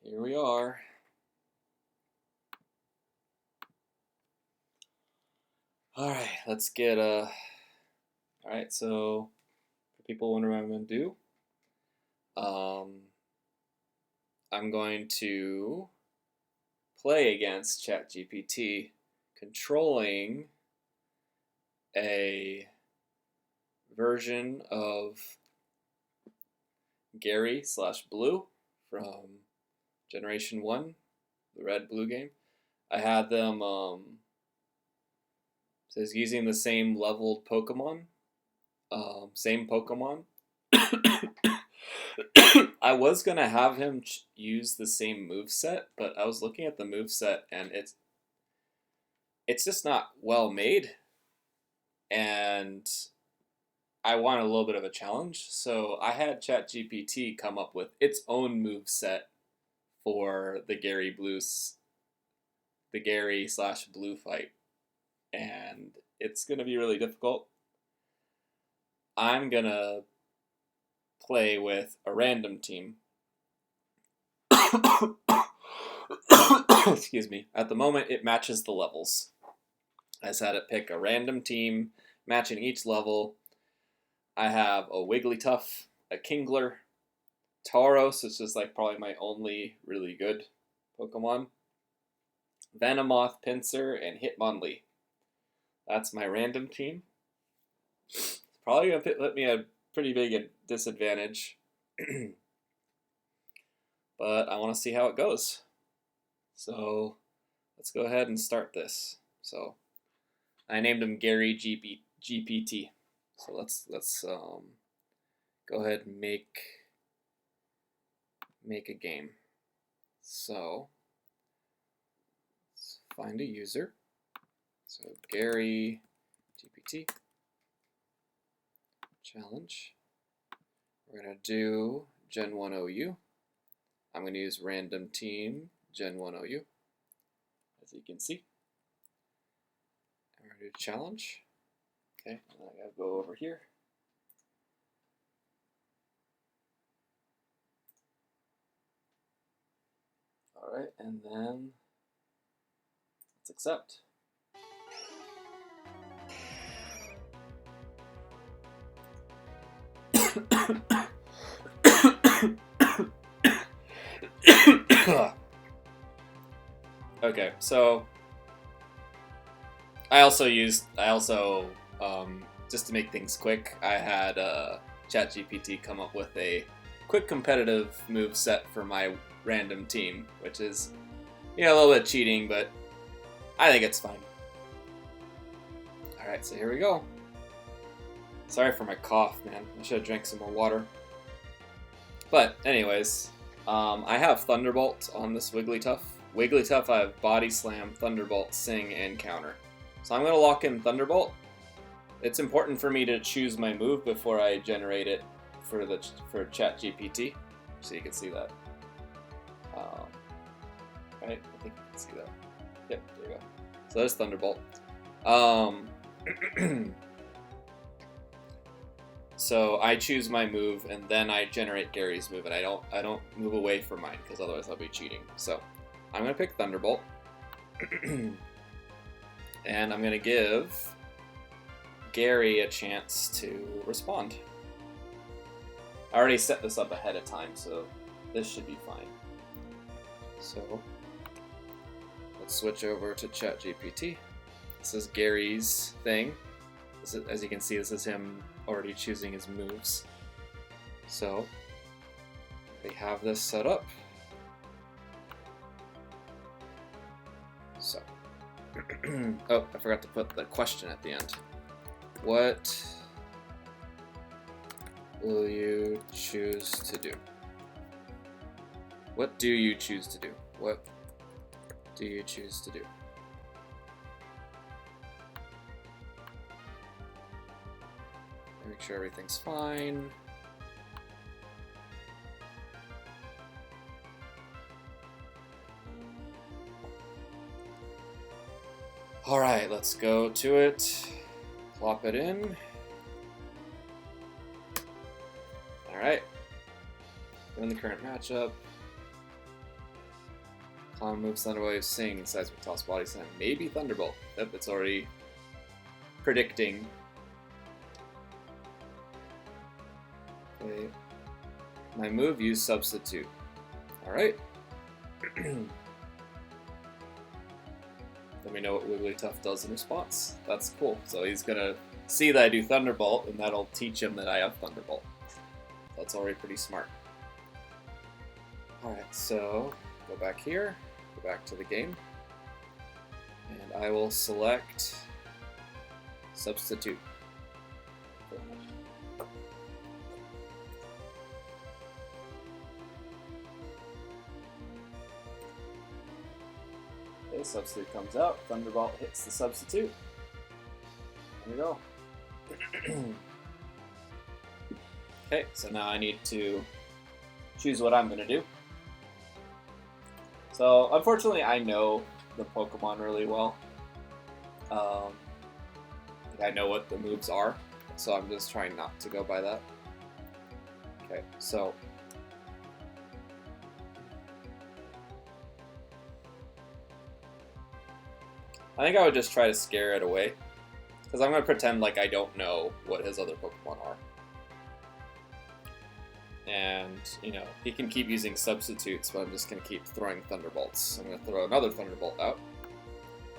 Here we are. All right, let's get all right, so for people wondering what I'm going to do, I'm going to play against ChatGPT, controlling a version of Gary/Blue from Generation 1, the Red Blue game. I had them, says using the same leveled Pokemon, same Pokemon. I was going to have him use the same moveset, but I was looking at the moveset and it's just not well made. And I want a little bit of a challenge. So I had ChatGPT come up with its own moveset for the Gary/Blue fight. And it's going to be really difficult. I'm going to play with a random team. Excuse me. At the moment, it matches the levels. I just had it pick a random team matching each level. I have a Wigglytuff, a Kingler, Tauros, which is like probably my only really good Pokemon, Venomoth, Pinsir, and Hitmonlee. That's my random team. It's probably going to put me at a pretty big disadvantage. But I want to see how it goes. So let's go ahead and start this. So I named him GaryGPT. So let's go ahead and make a game. So let's find a user. So GaryGPT challenge. We're gonna do Gen 1 OU. I'm gonna use random team Gen 1 OU, as you can see. And we're gonna do challenge. Okay, I gotta go over here. All right, and then let's accept. Okay, so I also just to make things quick, I had ChatGPT come up with a quick competitive move set for my random team, which is, a little bit cheating, but I think it's fine. All right, so here we go. Sorry for my cough, man. I should have drank some more water. But anyways, I have Thunderbolt on this Wigglytuff. Wigglytuff, I have Body Slam, Thunderbolt, Sing, and Counter. So I'm going to lock in Thunderbolt. It's important for me to choose my move before I generate it for ChatGPT, so you can see that. Right? I think you can see that. Yep, there you go. So there's Thunderbolt. So I choose my move, and then I generate Gary's move, and I don't move away from mine, because otherwise I'll be cheating. So I'm going to pick Thunderbolt. And I'm going to give Gary a chance to respond. I already set this up ahead of time, so this should be fine. So let's switch over to ChatGPT. This is Gary's thing. As you can see, this is him already choosing his moves. So we have this set up. So, oh, I forgot to put the question at the end. What will you choose to do? What do you choose to do? What do you choose to do? Make sure everything's fine. All right, let's go to it. Plop it in. All right. In the current matchup. Common moves, Thunderwave, Sing, Seismic Toss, Body Slam, maybe Thunderbolt. Yep, it's already predicting. Okay. My move, use Substitute. Alright. Let me know what Wigglytuff does in response. That's cool. So he's gonna see that I do Thunderbolt, and that'll teach him that I have Thunderbolt. That's already pretty smart. Alright, so go back here, go back to the game, and I will select Substitute. Okay, Substitute comes out, Thunderbolt hits the Substitute. There we go. Okay, so now I need to choose what I'm going to do. So, unfortunately, I know the Pokemon really well. I know what the moves are, so I'm just trying not to go by that. Okay, so I think I would just try to scare it away, because I'm going to pretend like I don't know what his other Pokemon are. And, you know, he can keep using substitutes, but I'm just going to keep throwing Thunderbolts. I'm going to throw another Thunderbolt out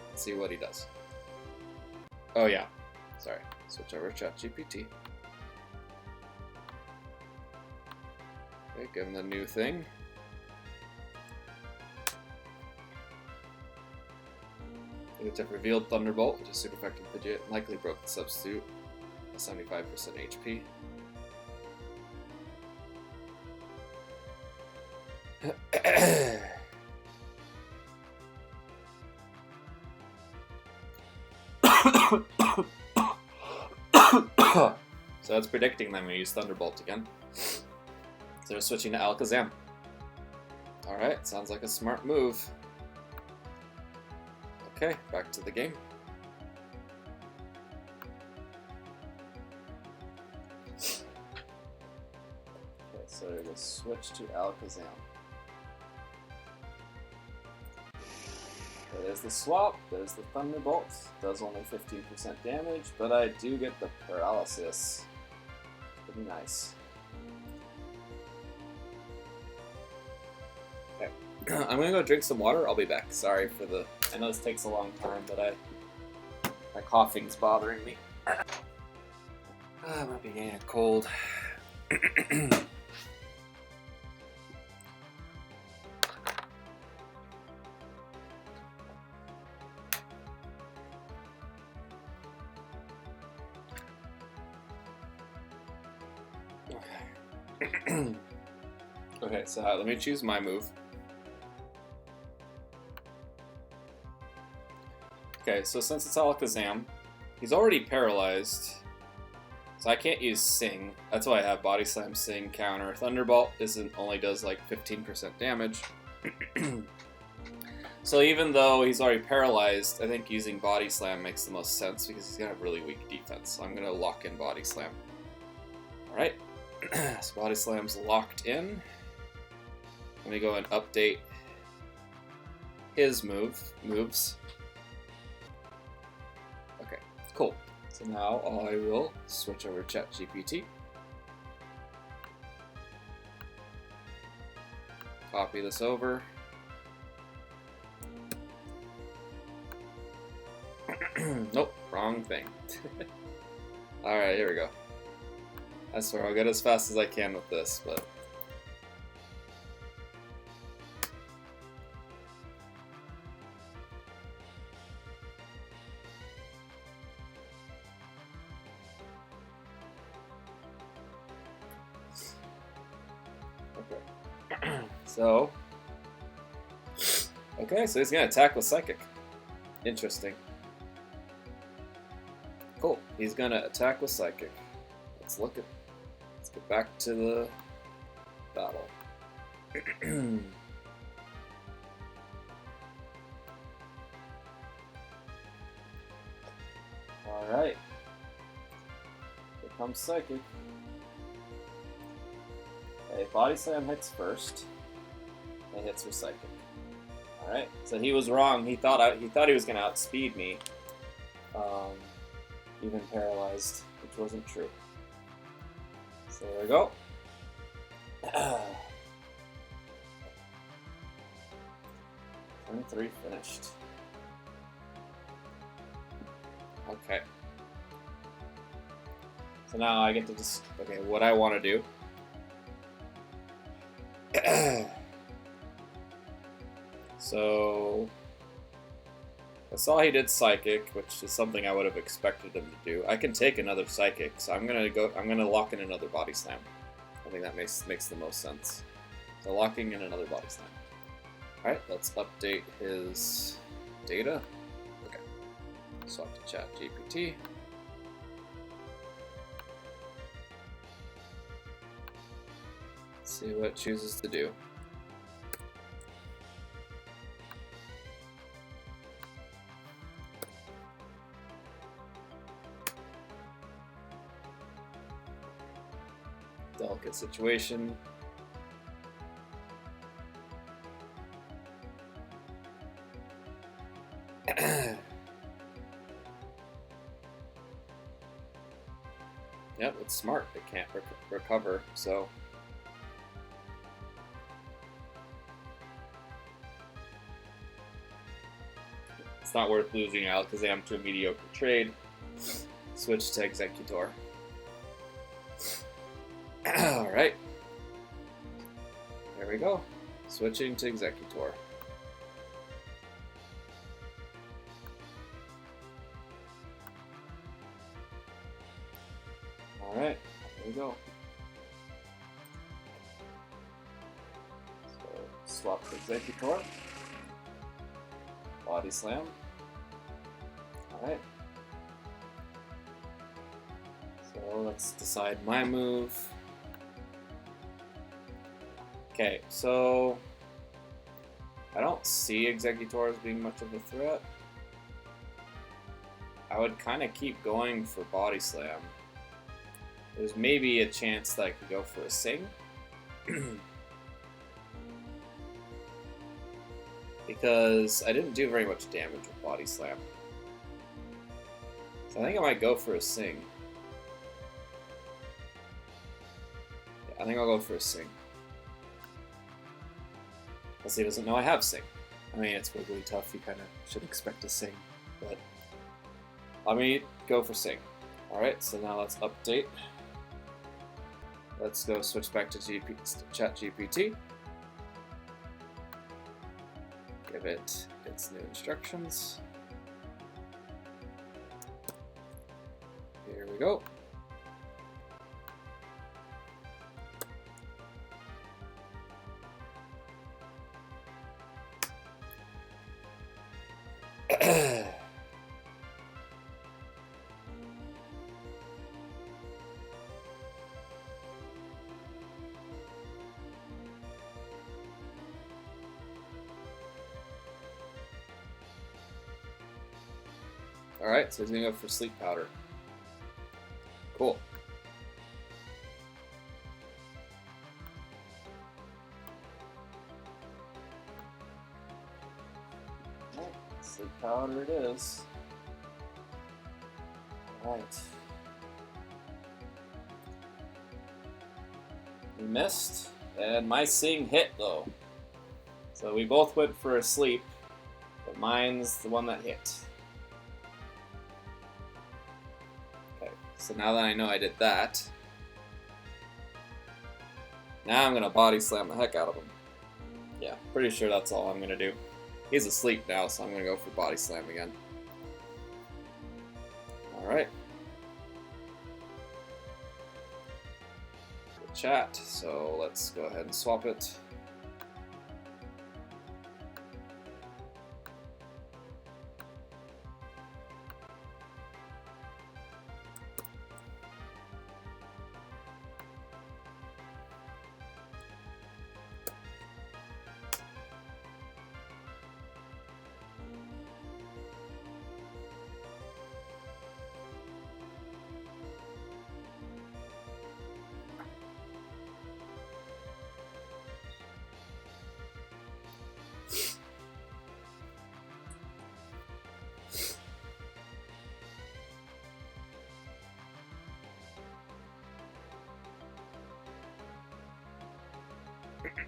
and see what he does. Oh yeah, sorry. Switch over to ChatGPT. Okay, give him the new thing. Wigglytuff revealed Thunderbolt, which is super effective Pidgeot, likely broke the substitute, 75% HP. So that's predicting that I'm going to use Thunderbolt again. So they're switching to Alakazam. Alright, sounds like a smart move. Okay, back to the game. Okay, so we'll switch to Alakazam. There's the swap, there's the Thunderbolt. Does only 15% damage, but I do get the paralysis. Pretty nice. Okay, I'm gonna go drink some water. I'll be back. Sorry for the. I know this takes a long time, but my coughing's bothering me. I might be getting a cold. Okay, so let me choose my move. Okay, so since it's Alakazam, he's already paralyzed, so I can't use Sing. That's why I have Body Slam, Sing, Counter. Thunderbolt only does like 15% damage. So even though he's already paralyzed, I think using Body Slam makes the most sense because he's gonna have really weak defense. So I'm gonna lock in Body Slam. Alright, so Body Slam's locked in. Let me go and update his moves. Okay, cool. So now I will switch over to ChatGPT. Copy this over. Nope, wrong thing. Alright, here we go. I swear I'll get as fast as I can with this, but... Okay, so he's gonna attack with Psychic. Interesting. Cool. He's gonna attack with Psychic. Let's get back to the battle. Alright. Here comes Psychic. Okay, Body Slam hits first. And hits with Psychic. All right, so he was wrong. He thought he was gonna outspeed me, even paralyzed, which wasn't true. So there we go. 23 finished. Okay. So now I get to just, okay, what I want to do. So I saw he did Psychic, which is something I would have expected him to do. I can take another Psychic, so I'm gonna lock in another Body Slam. I think that makes the most sense. So locking in another Body Slam. Alright, let's update his data. Okay. Swap to ChatGPT. See what it chooses to do. Delicate situation. Yep, it's smart. It can't recover, so. It's not worth losing out because I'm to a mediocre trade. Switch to Executor. Alright. There we go. Switching to Executor. Alright, there we go. So, swap to Executor. Body Slam. Alright. So let's decide my move. Okay, so I don't see Executor as being much of a threat. I would kind of keep going for Body Slam. There's maybe a chance that I could go for a Sing. Because I didn't do very much damage with Body Slam. So I think I might go for a Sing. Yeah, I think I'll go for a Sing. Unless he doesn't know I have Sing. I mean, it's wiggly tough, you kind of should expect a Sing. But let me go for Sing. Alright, so now let's update. Let's go switch back to ChatGPT. Give it its new instructions. Here we go. Alright, so he's gonna go for Sleep Powder. Cool. Alright, Sleep Powder it is. Alright. We missed, and my Sing hit though. So we both went for a sleep, but mine's the one that hit. So now that I know I did that, now I'm going to Body Slam the heck out of him. Yeah, pretty sure that's all I'm going to do. He's asleep now, so I'm going to go for Body Slam again. Alright. Chat, so let's go ahead and swap it.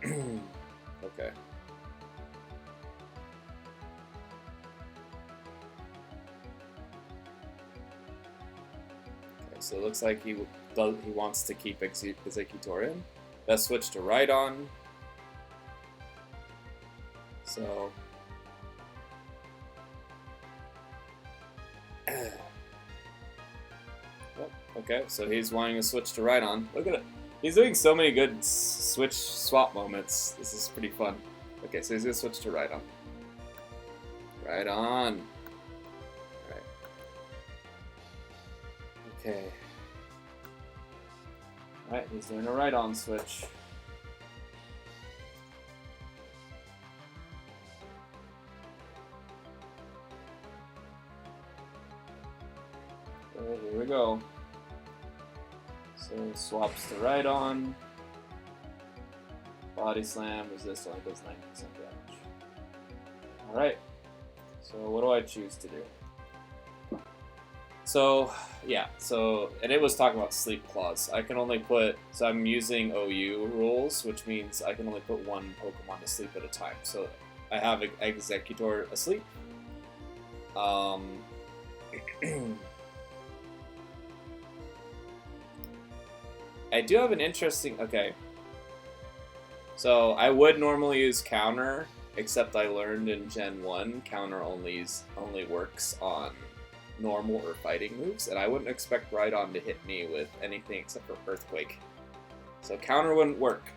Okay. So it looks like he wants to keep Executorian. Let's switch to Rhydon. So okay, so he's wanting to switch to Rhydon. Look at it. He's doing so many good swap moments. This is pretty fun. Okay, so he's gonna switch to Rhydon. Rhydon. Alright. Okay. Alright, he's doing a Rhydon switch. Okay, here we go. So swaps to Rhydon. Body slam, resist only does 90% damage. Alright. So what do I choose to do? So yeah, and it was talking about sleep clause. I can only put, so I'm using OU rules, which means I can only put one Pokemon to sleep at a time. So I have Executor asleep. I do have an interesting, okay. So I would normally use counter, except I learned in Gen 1, counter only works on normal or fighting moves, and I wouldn't expect Rhydon to hit me with anything except for Earthquake. So counter wouldn't work.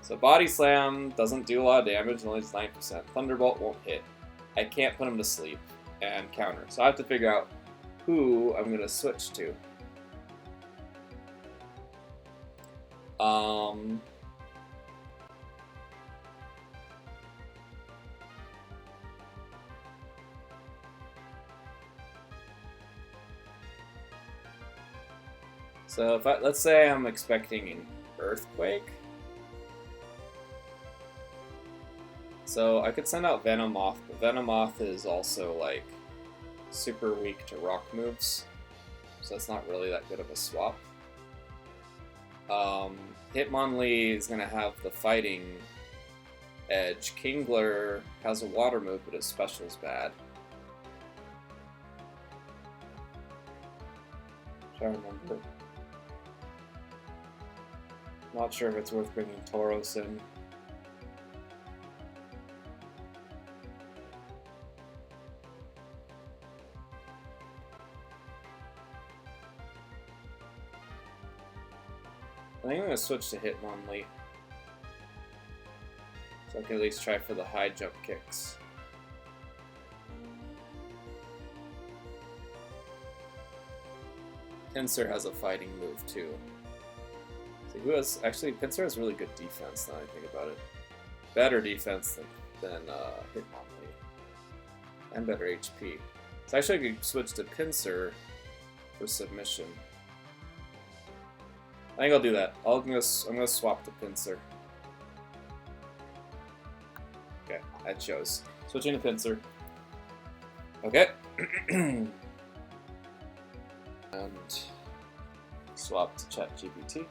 So Body Slam doesn't do a lot of damage, only does 9%. Thunderbolt won't hit. I can't put him to sleep, and counter. So I have to figure out who I'm going to switch to. So if let's say I'm expecting an Earthquake. So I could send out Venomoth, but Venomoth is also like super weak to rock moves. So that's not really that good of a swap. Hitmonlee is going to have the fighting edge. Kingler has a water move, but his special is bad. I'm trying to remember. Not sure if it's worth bringing Tauros in. I think I'm going to switch to Hitmonlee. So I can at least try for the high jump kicks. Pinsir has a fighting move too. So who has, actually Pinsir has really good defense now that I think about it. Better defense than Hitmonlee. And better HP. So actually I could switch to Pinsir for submission. I think I'll do that. I'm gonna swap to Pinsir. Okay, I chose. Switching to Pinsir. Okay. And swap to ChatGPT.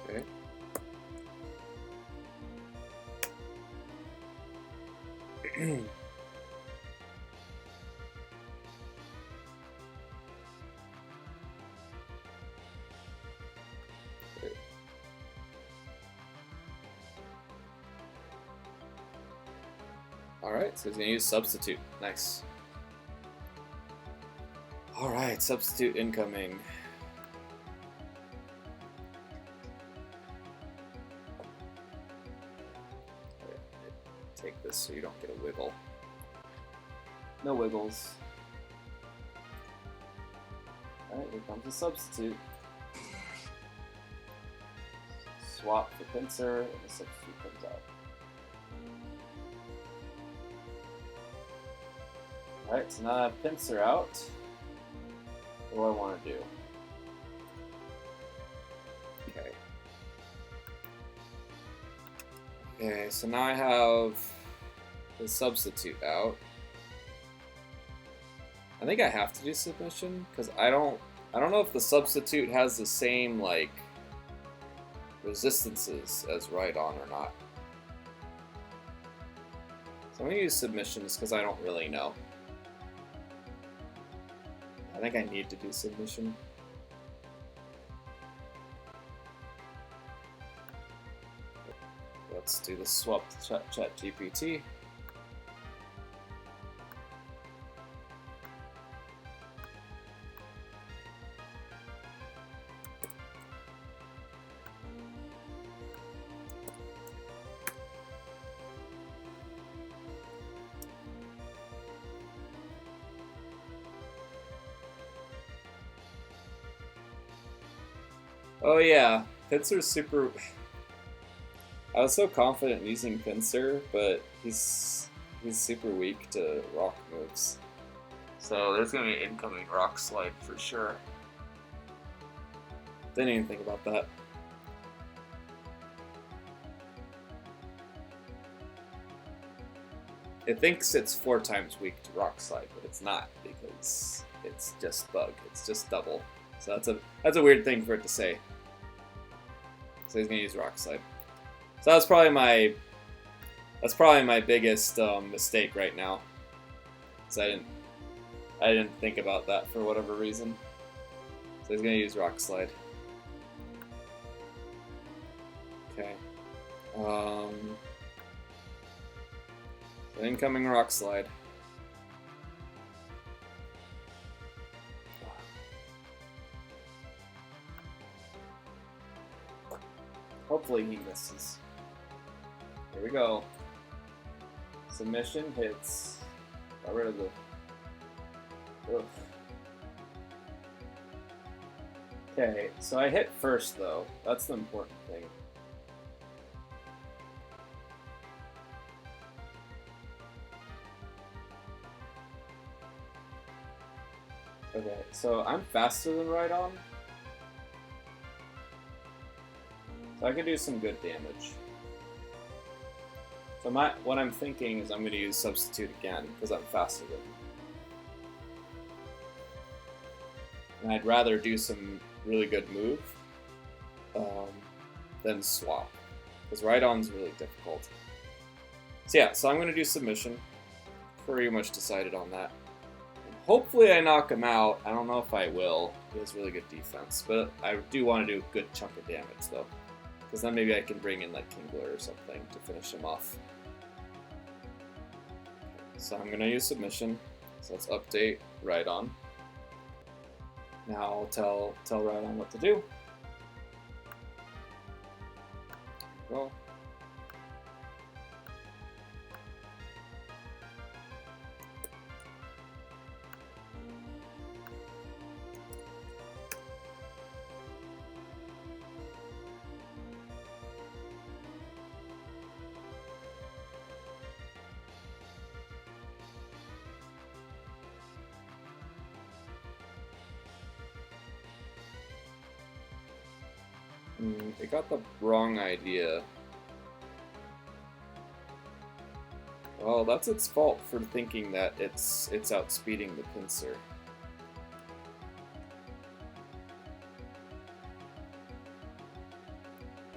Okay. Alright, so he's gonna use Substitute. Nice. Alright, Substitute incoming. Take this so you don't get a wiggle. No wiggles. Alright, here comes a Substitute. Swap for Pinsir, and the Substitute comes out. Alright, so now I have Pincer out. What do I want to do? Okay. Okay, so now I have the substitute out. I think I have to do submission because I don't know if the substitute has the same like resistances as right on or not. So I'm gonna use submissions because I don't really know. I think I need to do submission. Let's do the swap to ChatGPT. Oh yeah, Pincer's super. I was so confident using Pincer, but he's super weak to rock moves. So there's gonna be an incoming rock slide for sure. Didn't even think about that. It thinks it's 4 times weak to rock slide, but it's not because it's just bug. It's just double. So that's a weird thing for it to say. So he's gonna use rock slide. So that's probably my biggest mistake right now. So I didn't think about that for whatever reason. So he's gonna use rock slide. Okay. Incoming rock slide. Hopefully he misses. Here we go. Submission hits. Got rid of the. Ugh. Okay, so I hit first though. That's the important thing. Okay, so I'm faster than right on. So I can do some good damage. So what I'm thinking is I'm going to use substitute again because I'm faster than him. And I'd rather do some really good move than swap because right on's really difficult. So yeah, so I'm going to do submission. Pretty much decided on that. Hopefully I knock him out. I don't know if I will. He has really good defense, but I do want to do a good chunk of damage though. Because then maybe I can bring in like Kingler or something to finish him off. So I'm going to use submission. So let's update right on. Now I'll tell right on what to do. Well. They got the wrong idea. Well, that's its fault for thinking that it's outspeeding the Pincer.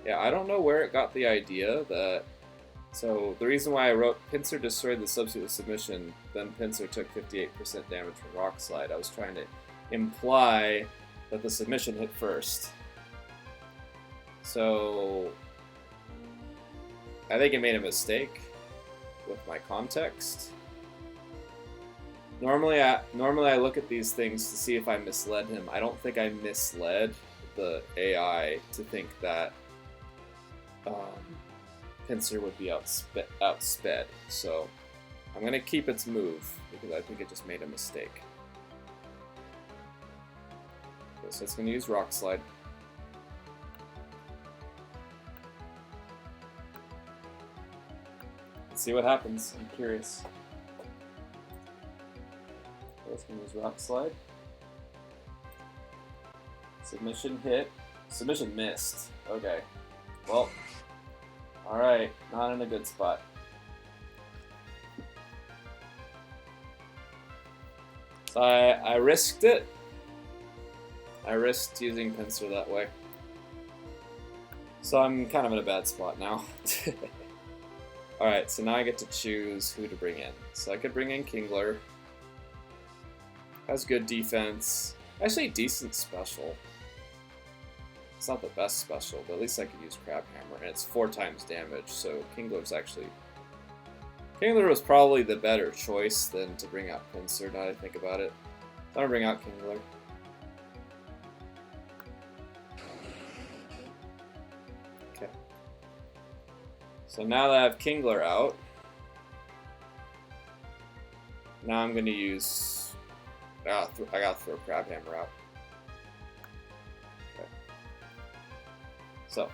Yeah, I don't know where it got the idea that... So, the reason why I wrote Pincer destroyed the substitute with submission, then Pincer took 58% damage from Rock Slide. I was trying to imply that the submission hit first. So, I think it made a mistake with my context. Normally I look at these things to see if I misled him. I don't think I misled the AI to think that Pincer would be outsped. So I'm going to keep its move because I think it just made a mistake. Okay, so it's going to use Rock Slide. Let's see what happens. I'm curious. Let's use Rock Slide. Submission hit. Submission missed. Okay. Well, alright. Not in a good spot. So I risked it. I risked using Pincer that way. So I'm kind of in a bad spot now. Alright, so now I get to choose who to bring in. So I could bring in Kingler. Has good defense. Actually, decent special. It's not the best special, but at least I could use Crab Hammer, and it's 4 times damage, so Kingler's actually... Kingler was probably the better choice than to bring out Pincer, now that I think about it. So I'm gonna bring out Kingler. Okay. So now that I have Kingler out, now I'm gonna use... I gotta throw Crab Hammer out. Okay. So,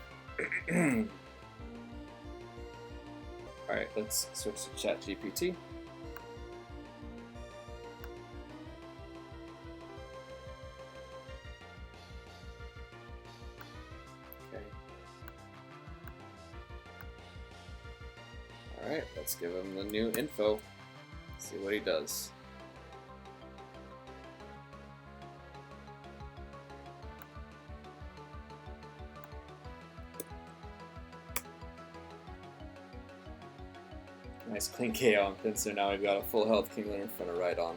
alright, let's switch to ChatGPT. Okay. Alright, let's give him the new info. See what he does. Nice clean KO on Pincer. Now we've got a full health Kingler in front of Rhydon.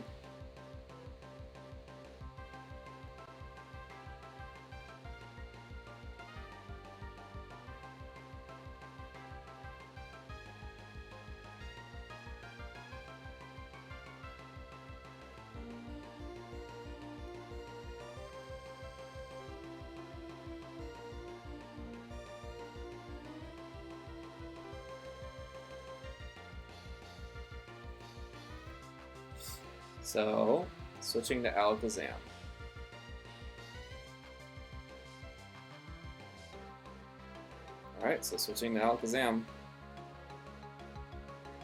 So, switching to Alakazam. Alright, so switching to Alakazam.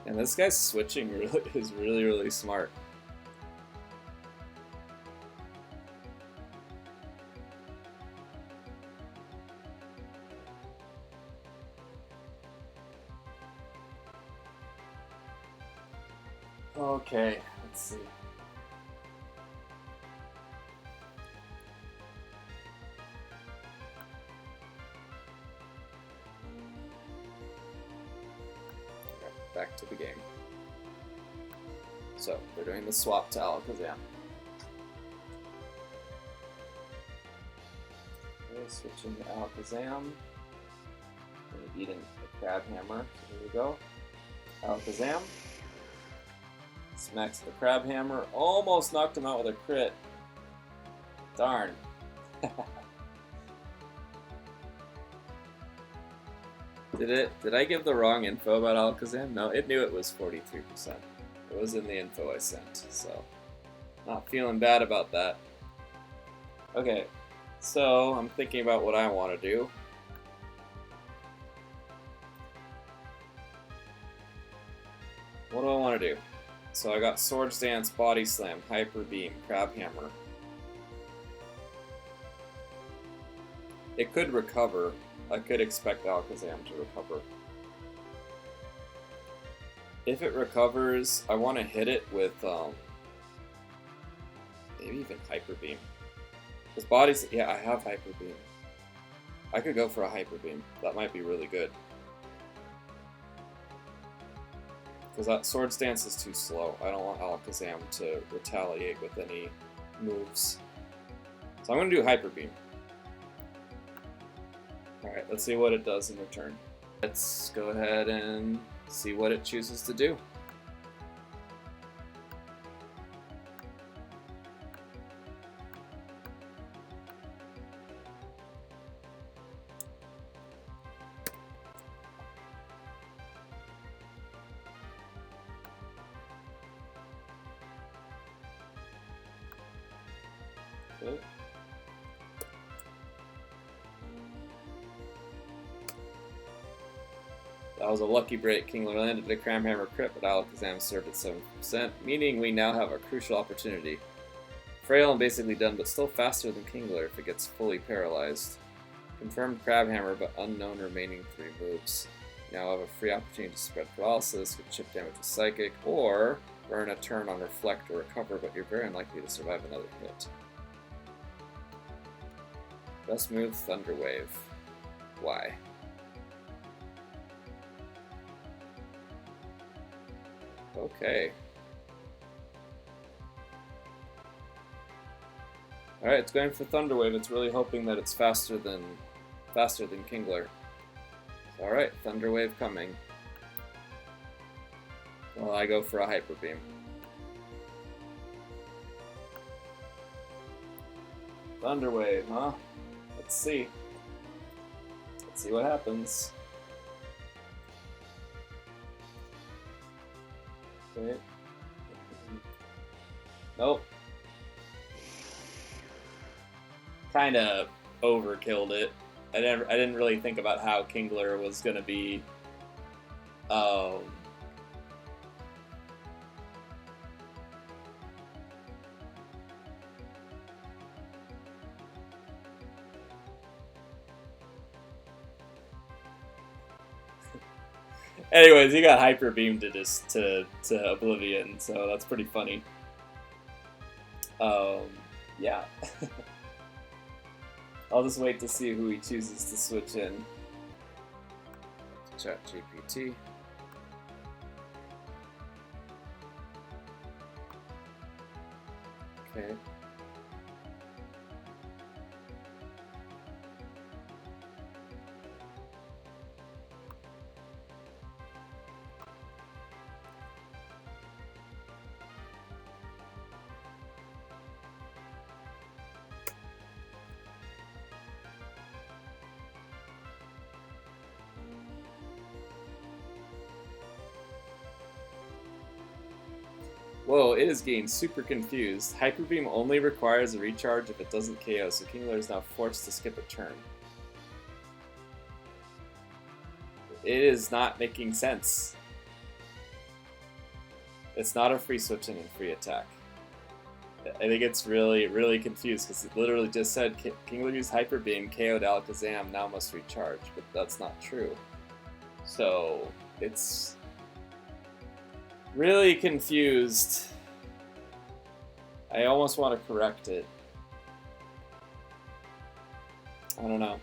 And this guy's switching is really smart. Okay, let's see. Back to the game. So, we're doing the swap to Alakazam. Okay, switching to Alakazam. Eating the Crab Hammer. So here we go. Alakazam. Smacks the Crab Hammer. Almost knocked him out with a crit. Darn. Did I give the wrong info about Alakazam? No, it knew it was 43%. It was in the info I sent, so not feeling bad about that. Okay, so I'm thinking about what I want to do. What do I want to do? So I got Swords Dance, Body Slam, Hyper Beam, Crab Hammer. It could recover. I could expect Alakazam to recover. If it recovers, I want to hit it with maybe even Hyper Beam. Because Body's, yeah, I have Hyper Beam. I could go for a Hyper Beam. That might be really good. Because that Swords Dance is too slow. I don't want Alakazam to retaliate with any moves. So I'm going to do Hyper Beam. Alright, let's see what it does in return. Let's go ahead and see what it chooses to do. Okay. That was a lucky break. Kingler landed a Cramhammer crit, but Alakazam served at 7%, meaning we now have a crucial opportunity. Frail and basically done, but still faster than Kingler if it gets fully paralyzed. Confirmed Crabhammer, but unknown remaining 3 moves. Now have a free opportunity to spread paralysis, get chip damage with Psychic, or burn a turn on Reflect or Recover, but you're very unlikely to survive another hit. Best move, Thunder Wave. Why? Okay. Alright, it's going for Thunder Wave. It's really hoping that it's faster than Kingler. Alright, Thunder Wave coming. Well, I go for a Hyper Beam. Thunder Wave, huh? Let's see. Let's see what happens. Okay. Nope. Kind of overkilled it. I didn't really think about how Kingler was gonna be. Anyways, he got hyper beamed to oblivion, so that's pretty funny. Yeah. I'll just wait to see who he chooses to switch in. ChatGPT. Okay. Whoa, it is getting super confused. Hyper Beam only requires a recharge if it doesn't KO, so Kingler is now forced to skip a turn. It is not making sense. It's not a free switch in and free attack. I think it's really, really confused because it literally just said Kingler used Hyper Beam, KO'd Alakazam, now must recharge, but that's not true. So, it's really confused. I almost want to correct it. I don't know.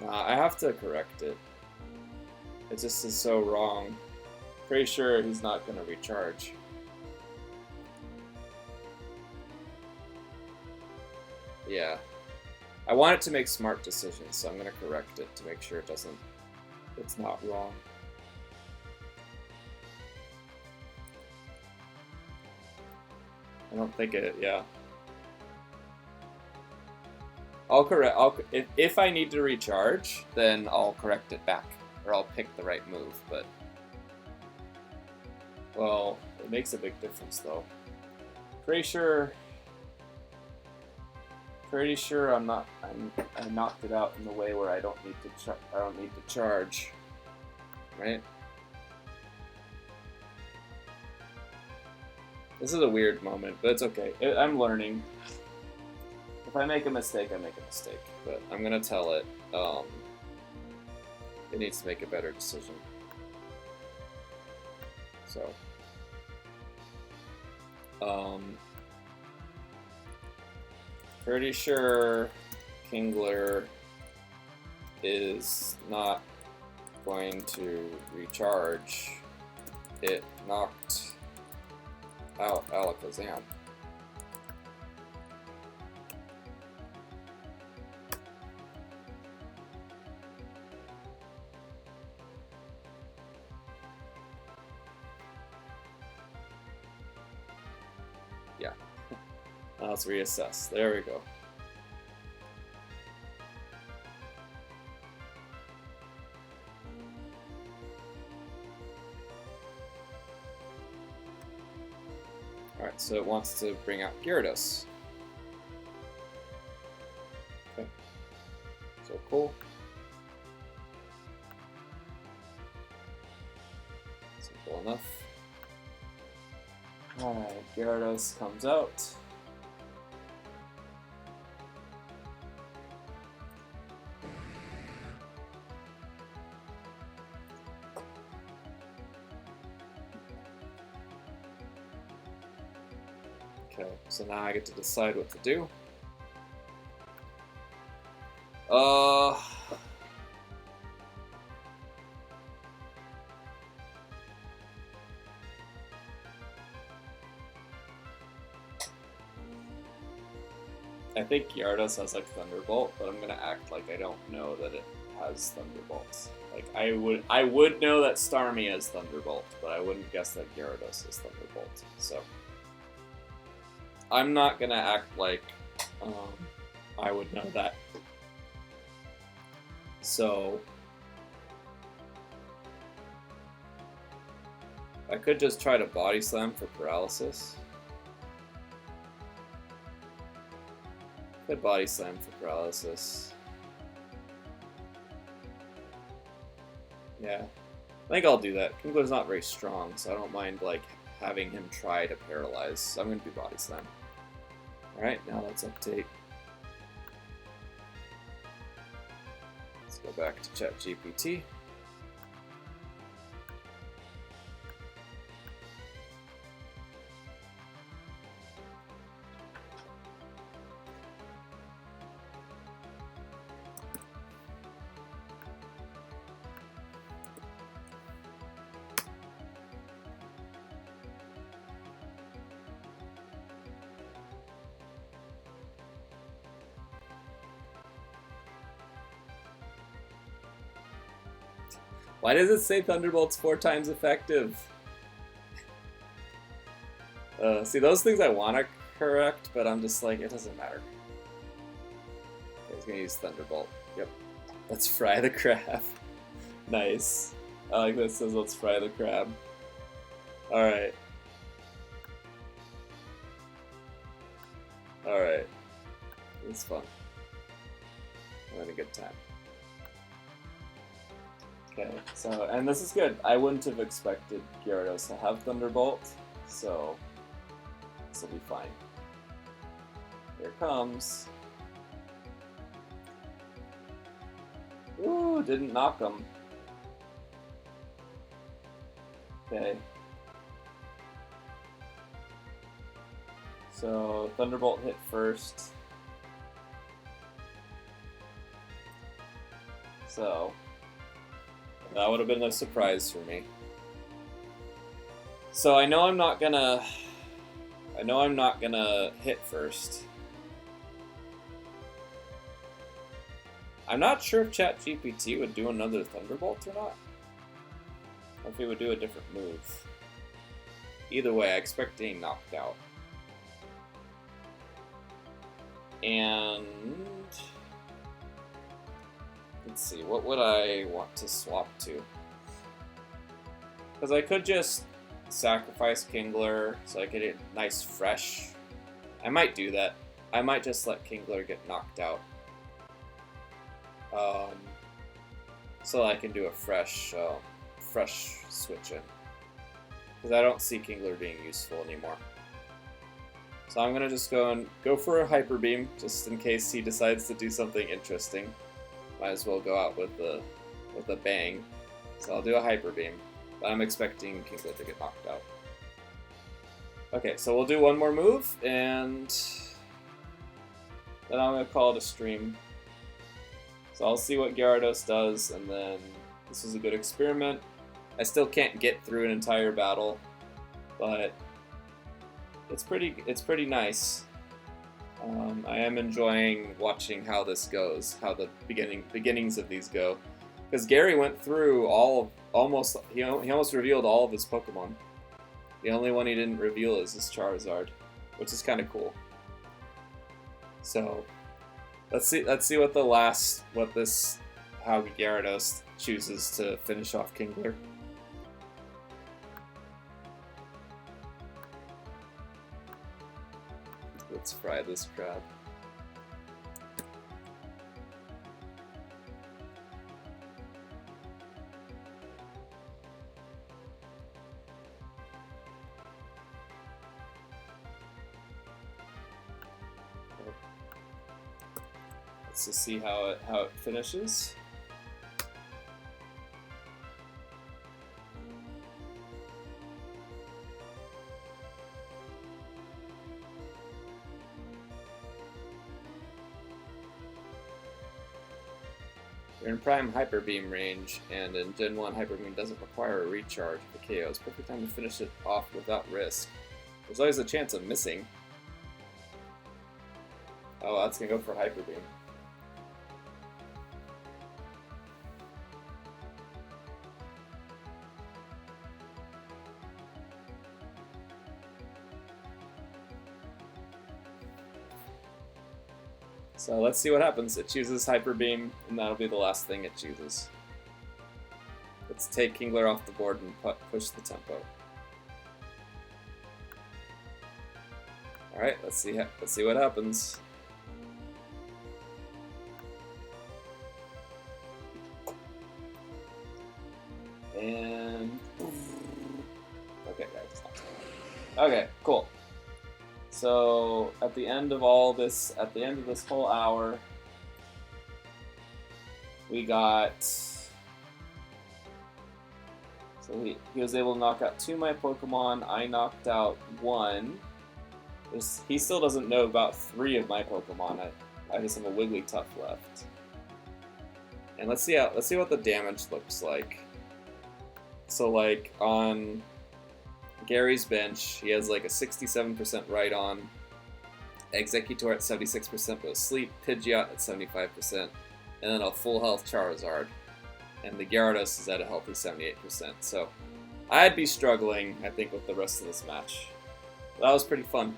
I have to correct it. It just is so wrong. Pretty sure he's not going to recharge. Yeah. I want it to make smart decisions, so I'm going to correct it to make sure it's not wrong. I don't think it, yeah. If I need to recharge, then I'll correct it back, or I'll pick the right move, but, well, it makes a big difference though. Pretty sure I knocked it out in the way where I don't need to charge, right? This is a weird moment, but it's okay. I'm learning. If I make a mistake, I make a mistake, but I'm gonna tell it. It needs to make a better decision. So, pretty sure Kingler is not going to recharge. It knocked out Alakazam. Yeah. Now let's reassess. There we go. Alright, so it wants to bring out Gyarados. So cool. Simple enough. Alright, Gyarados comes out. Okay, so now I get to decide what to do. I think Gyarados has like Thunderbolt, but I'm gonna act like I don't know that it has Thunderbolts. Like I would know that Starmie has Thunderbolt, but I wouldn't guess that Gyarados has Thunderbolt. So I'm not gonna act like I would know that. So I could just try to Body Slam for paralysis. Could Body Slam for paralysis. Yeah, I think I'll do that. Kingler's not very strong, so I don't mind like having him try to paralyze. So I'm gonna do Body Slam. All right, now let's update. Let's go back to ChatGPT. Why does it say Thunderbolt's 4 times effective? See, those things I want to correct, but I'm just like, it doesn't matter. Okay, he's gonna use Thunderbolt. Yep. Let's fry the crab. Nice. I like that it says let's fry the crab. Alright. Alright. It's fun. I'm having a good time. Okay, so, and this is good. I wouldn't have expected Gyarados to have Thunderbolt, so this will be fine. Here it comes. Ooh, didn't knock him. Okay. So, Thunderbolt hit first. So, that would have been a surprise for me. So I know I'm not gonna hit first. I'm not sure if ChatGPT would do another Thunderbolt or not. Or if he would do a different move. Either way, I expect being knocked out. And let's see, what would I want to swap to? Because I could just sacrifice Kingler so I could get nice fresh. I might do that. I might just let Kingler get knocked out. So I can do a fresh switch in. Because I don't see Kingler being useful anymore. So I'm gonna just go for a Hyper Beam, just in case he decides to do something interesting. Might as well go out with a bang. So I'll do a Hyper Beam, but I'm expecting Kingler to get knocked out. Okay, so we'll do one more move, and then I'm gonna call it a stream. So I'll see what Gyarados does, and then this is a good experiment. I still can't get through an entire battle, but it's pretty nice. I am enjoying watching how this goes, how the beginnings of these go, because Gary went through he almost revealed all of his Pokemon. The only one he didn't reveal is his Charizard, which is kind of cool. So let's see how Gyarados chooses to finish off Kingler. Let's fry this crab. curious to see how it finishes. You're in prime Hyper Beam range, and in Gen 1, Hyper Beam doesn't require a recharge for KOs. Perfect time to finish it off without risk. There's always a chance of missing. Oh, that's gonna go for Hyper Beam. So let's see what happens. It chooses Hyper Beam, and that'll be the last thing it chooses. Let's take Kingler off the board and push the tempo. All right, let's see what happens. And okay, guys. Okay, cool. So at the end of all this, at the end of this whole hour, we got. So he was able to knock out 2 of my Pokemon. I knocked out 1. He still doesn't know about 3 of my Pokemon. I just have a Wigglytuff left. And let's see what the damage looks like. So like on Gary's bench, he has like a 67% right on, Executor at 76%, but Sleep, Pidgeot at 75%, and then a full health Charizard. And the Gyarados is at a healthy 78%. So I'd be struggling, I think, with the rest of this match. But that was pretty fun.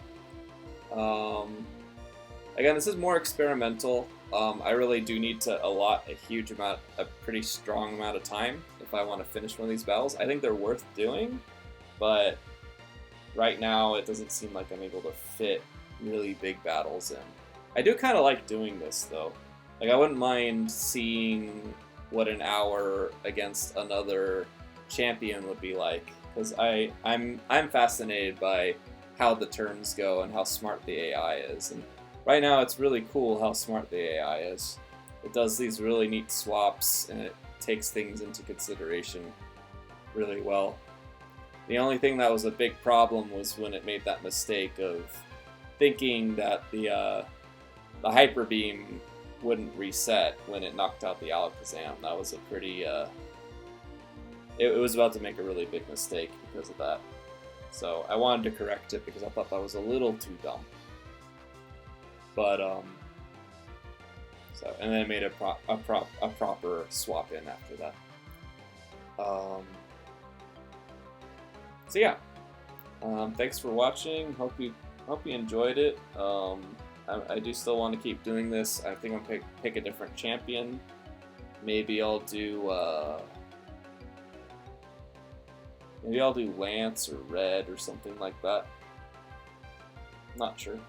Again, this is more experimental. I really do need to allot a pretty strong amount of time if I want to finish one of these battles. I think they're worth doing, but right now it doesn't seem like I'm able to fit really big battles in. I do kind of like doing this though. Like I wouldn't mind seeing what an hour against another champion would be like, because I'm fascinated by how the turns go and how smart the AI is. And right now it's really cool how smart the AI is. It does these really neat swaps and it takes things into consideration really well. The only thing that was a big problem was when it made that mistake of thinking that the Hyper Beam wouldn't reset when it knocked out the Alakazam. That was a pretty... it was about to make a really big mistake because of that. So I wanted to correct it because I thought that was a little too dumb. But, so, and then it made a proper swap in after that. So yeah, thanks for watching. Hope you enjoyed it. I do still want to keep doing this. I think I'm gonna pick a different champion. Maybe I'll do Lance or Red or something like that. Not sure.